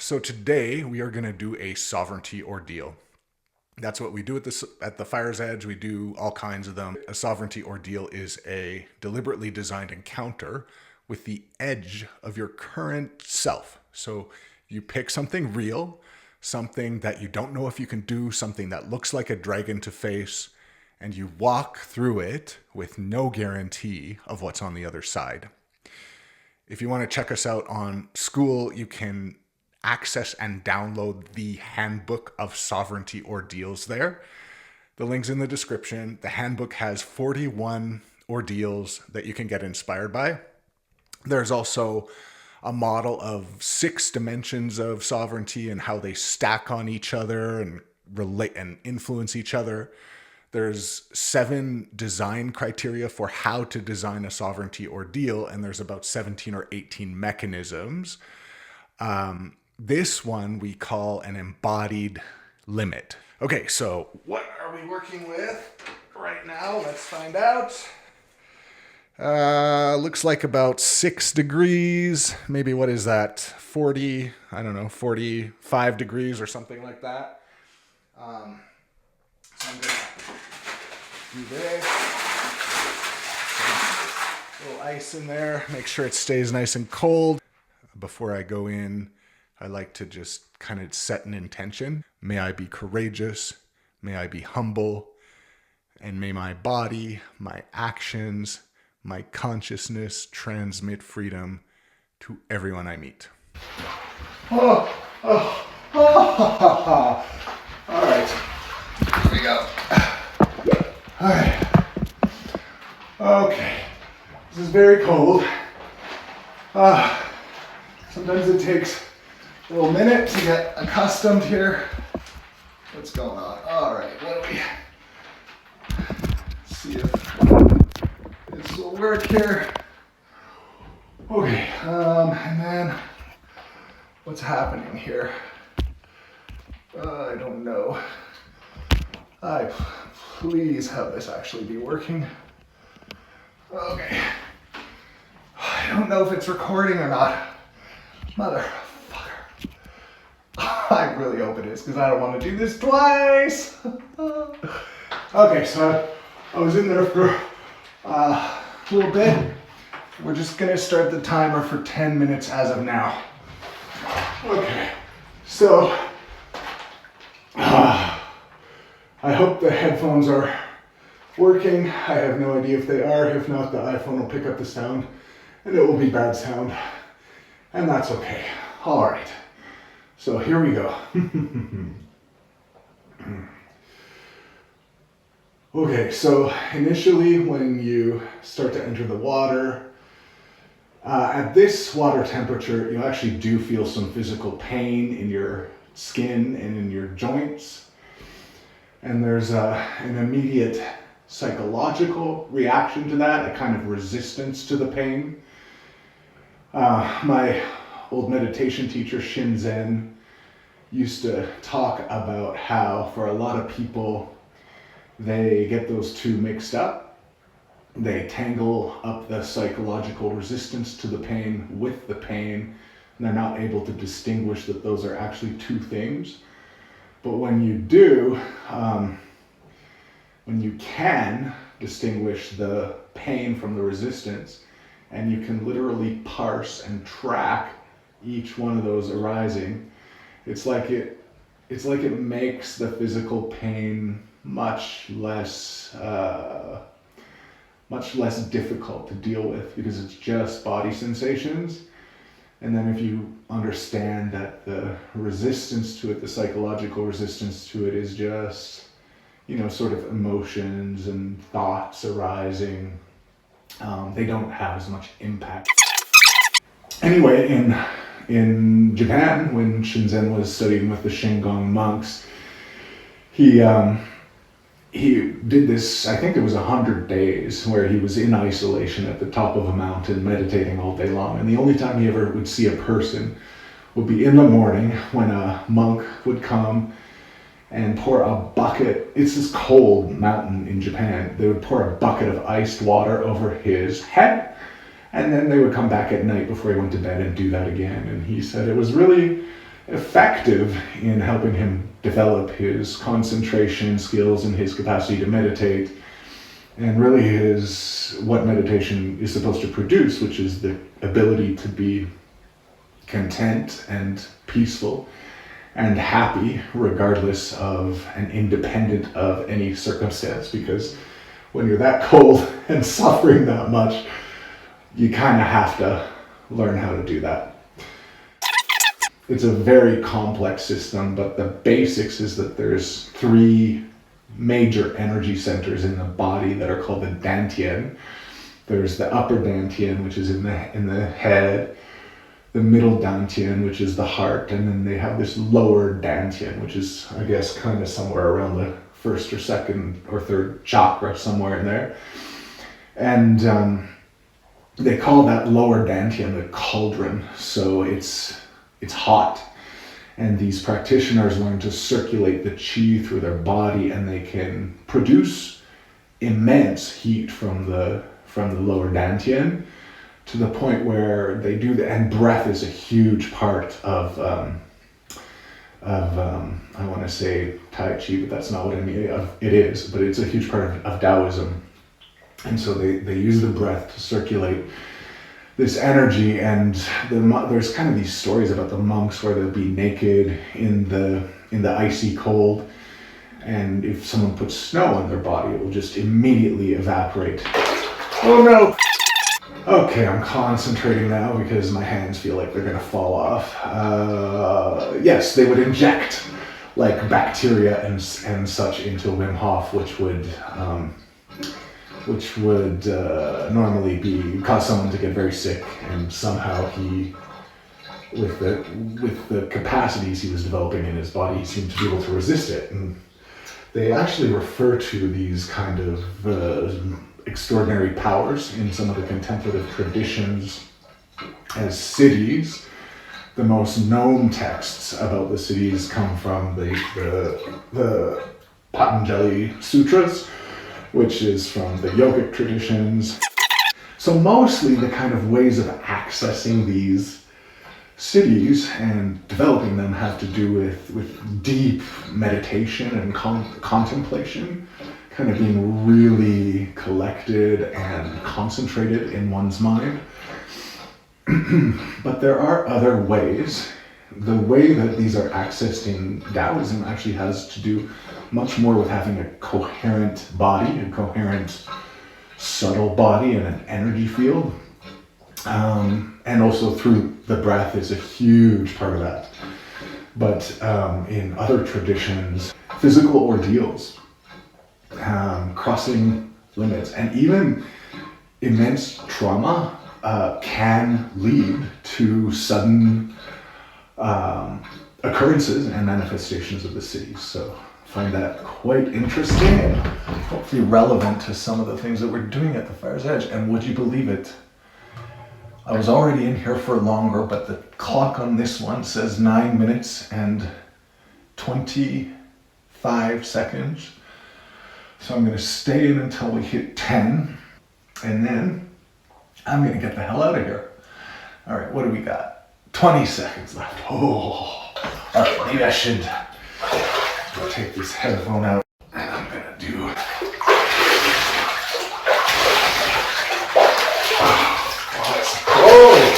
So today we are going to do a sovereignty ordeal. That's what we do at the Fire's Edge. We do all kinds of them. A sovereignty ordeal is a deliberately designed encounter with the edge of your current self. So you pick something real, something that you don't know if you can do, something that looks like a dragon to face, and you walk through it with no guarantee of what's on the other side. If you want to check us out on School, you can access and download the Handbook of Sovereignty Ordeals there. The link's in the description. The handbook has 41 ordeals that you can get inspired by. There's also a model of 6 dimensions of sovereignty and how they stack on each other and relate and influence each other. There's 7 design criteria for how to design a sovereignty ordeal, and there's about 17 or 18 mechanisms. This one we call an embodied limit. Okay, so what are we working with right now? Let's find out. Looks like about 6 degrees. Maybe what is that? 40, I don't know, 45 degrees or something like that. So I'm going to do this. A little ice in there. Make sure it stays nice and cold. Before I go in, I like to just kind of set an intention. May I be courageous. May I be humble. And may my body, my actions, my consciousness transmit freedom to everyone I meet. All right, here we go. All right. Okay, this is very cold. Sometimes it takes a little minute to get accustomed here. What's going on? All right, what do we... Let's see if this will work here. Okay, and then what's happening here? I don't know. Please have this actually be working. Okay. I don't know if it's recording or not. Motherfucker. I really hope it is, because I don't want to do this twice. Okay, so I was in there for a little bit. We're just gonna start the timer for 10 minutes as of now. Okay, so I hope the headphones are working. I have no idea if they are. If not, the iPhone will pick up the sound and it will be bad sound. And that's okay. All right, so here we go. Okay, so initially when you start to enter the water, at this water temperature, you actually do feel some physical pain in your skin and in your joints. And there's an immediate psychological reaction to that, a kind of resistance to the pain. My old meditation teacher, Shinzen, used to talk about how for a lot of people, they get those two mixed up. They tangle up the psychological resistance to the pain with the pain, and they're not able to distinguish that those are actually two things. But when you do, when you can distinguish the pain from the resistance, and you can literally parse and track each one of those arising, it's like it makes the physical pain much less difficult to deal with, because it's just body sensations. And then if you understand that the resistance to it, the psychological resistance to it, is just, sort of emotions and thoughts arising, they don't have as much impact. Anyway, in Japan, when Shinzen was studying with the Shingon monks, he did this, I think it was 100 days, where he was in isolation at the top of a mountain meditating all day long. And the only time he ever would see a person would be in the morning, when a monk would come and pour a bucket. It's this cold mountain in Japan. They would pour a bucket of iced water over his head, And then they would come back at night before he went to bed and do that again. And he said it was really effective in helping him develop his concentration skills and his capacity to meditate, and really is what meditation is supposed to produce, which is the ability to be content and peaceful and happy regardless of and independent of any circumstance. Because when you're that cold and suffering that much, you kind of have to learn how to do that. It's a very complex system, but the basics is that there's 3 major energy centers in the body that are called the dantien. There's the upper dantien, which is in the head, the middle dantien, which is the heart, and then they have this lower dantien, which is, I guess, kind of somewhere around the first or second or third chakra, somewhere in there. And they call that lower dantien the cauldron, so it's hot. And these practitioners learn to circulate the chi through their body, and they can produce immense heat from the lower dantien, to the point where they do that. And breath is a huge part of I want to say Tai Chi, but that's not what I mean. It is, but it's a huge part of Taoism. And so they use the breath to circulate this energy. And there's kind of these stories about the monks where they'll be naked in the icy cold, and if someone puts snow on their body, it will just immediately evaporate. Oh no! Okay, I'm concentrating now because my hands feel like they're gonna fall off. Yes, they would inject like bacteria and such into Wim Hof, which would normally cause someone to get very sick, and somehow he, with the capacities he was developing in his body, he seemed to be able to resist it. And they actually refer to these kind of extraordinary powers in some of the contemplative traditions as siddhis. The most known texts about the siddhis come from the Patanjali Sutras, which is from the yogic traditions. So mostly the kind of ways of accessing these siddhis and developing them have to do with deep meditation and contemplation, kind of being really collected and concentrated in one's mind. But there are other ways. The way that these are accessed in Taoism actually has to do much more with having a coherent body, a coherent subtle body, and an energy field. And also through the breath is a huge part of that. But in other traditions, physical ordeals, crossing limits, and even immense trauma can lead to sudden occurrences and manifestations of the siddhis. So I find that quite interesting and hopefully relevant to some of the things that we're doing at the Fire's Edge. And would you believe it? I was already in here for longer, but the clock on this one says 9 minutes and 25 seconds. So I'm going to stay in until we hit 10, and then I'm going to get the hell out of here. All right, what do we got? 20 seconds left. Oh, all right, maybe I should take this headphone out, and I'm going to do... Oh,